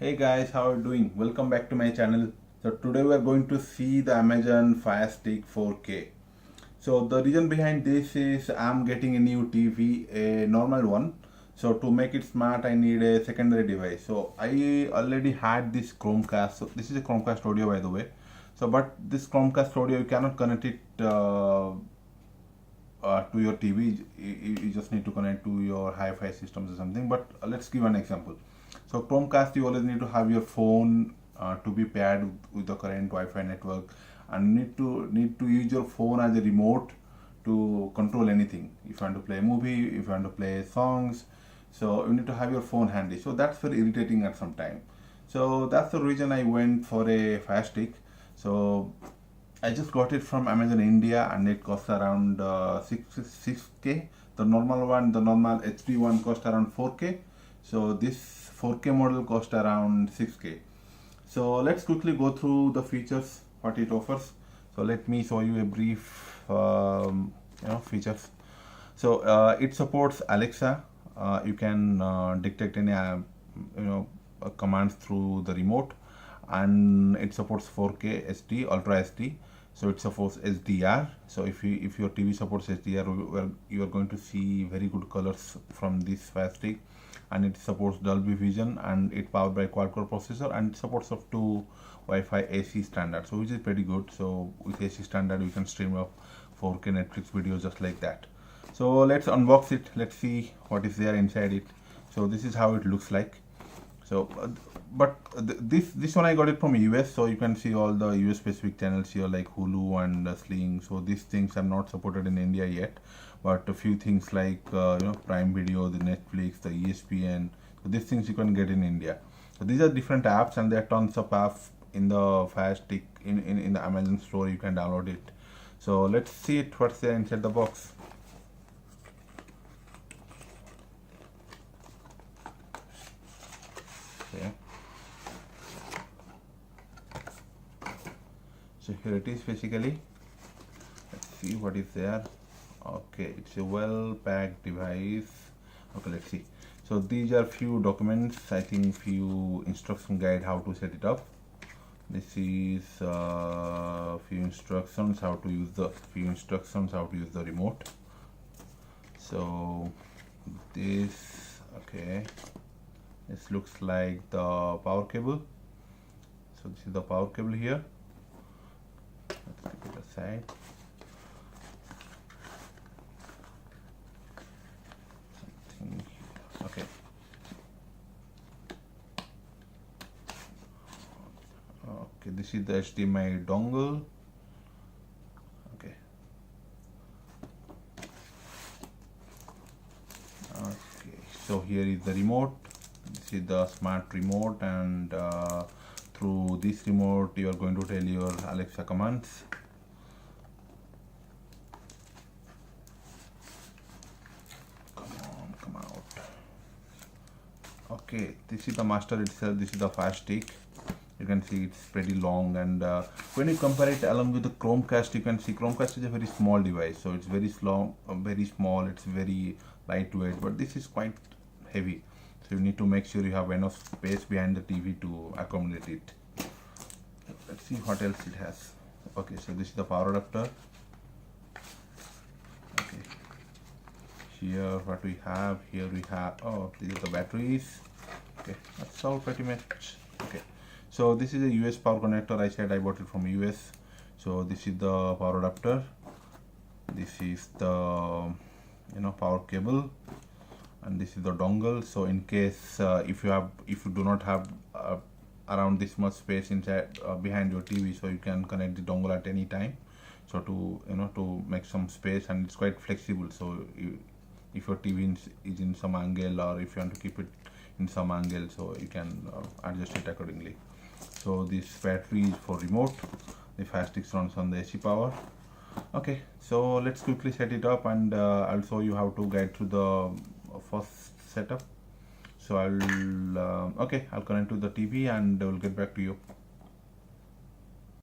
Hey guys, how are you doing? Welcome back to my channel. So today we are going to see the Amazon FireStick 4K. So the reason behind this is I'm getting a new TV, a normal one. So to make it smart, I need a secondary device. So I already had this Chromecast. So this is a Chromecast audio, by the way. So but this Chromecast audio, you cannot connect it to your TV. You just need to connect to your hi-fi systems or something. But let's give an example. So Chromecast, you always need to have your phone to be paired with the current Wi-Fi network, and need to use your phone as a remote to control anything. If you want to play a movie, if you want to play songs, so you need to have your phone handy. So that's very irritating at some time. So that's the reason I went for a Fire Stick. So I just got it from Amazon India, and it costs around 6K. The normal one, the normal HD one, cost around 4K. So this 4K model cost around 6K. So let's quickly go through the features what it offers. So let me show you a brief features. So it supports Alexa. You can dictate any commands through the remote, and it supports 4K SD, Ultra SD. So it supports HDR. So if your TV supports HDR, you are going to see very good colors from this Fire Stick. And it supports Dolby Vision, and it's powered by quad-core processor, and it supports up to Wi-Fi AC standard, so which is pretty good. So with AC standard, you can stream up 4K Netflix videos just like that. So let's unbox it. Let's see what is there inside it. So this is how it looks like. So this one I got it from US, so you can see all the US specific channels here like Hulu and Sling. So these things are not supported in India yet, but a few things like Prime Video, the Netflix, the ESPN, so these things you can get in India. So these are different apps, and there are tons of apps in the Fire Stick in the Amazon store. You can download it. So let's see it what's there inside the box. Okay. So here it is basically. Let's see what is there. Okay, it's a well packed device. Okay, let's see. So these are few documents, I think few instruction guide how to set it up. This is few instructions how to use the remote. So this looks like the power cable. So this is the power cable here. Let's keep it aside. Okay. Okay, this is the HDMI dongle. Okay. Okay, so here is the remote. This is the smart remote, and through this remote you are going to tell your Alexa commands. Come out. Okay, this is the master itself. This is the Fire Stick. You can see it's pretty long, and when you compare it along with the Chromecast, you can see Chromecast is a very small device, so it's very slow, very small. It's very lightweight, but this is quite heavy. So you need to make sure you have enough space behind the TV to accommodate it. Let's see what else it has. Okay, so this is the power adapter. Okay, here what we have, here we have, oh, these are the batteries. Okay, that's all pretty much. Okay, so this is a US power connector. I said I bought it from US. So this is the power adapter. This is the power cable, and this is the dongle. So in case if you do not have around this much space inside behind your TV, so you can connect the dongle at any time. So to make some space, and it's quite flexible. So if your TV is in some angle, or if you want to keep it in some angle, so you can adjust it accordingly. So this battery is for remote. The Fire Stick runs on the AC power. Okay, so let's quickly set it up, and I'll show you how to guide through the first setup. So I'll connect to the TV, and we'll get back to you.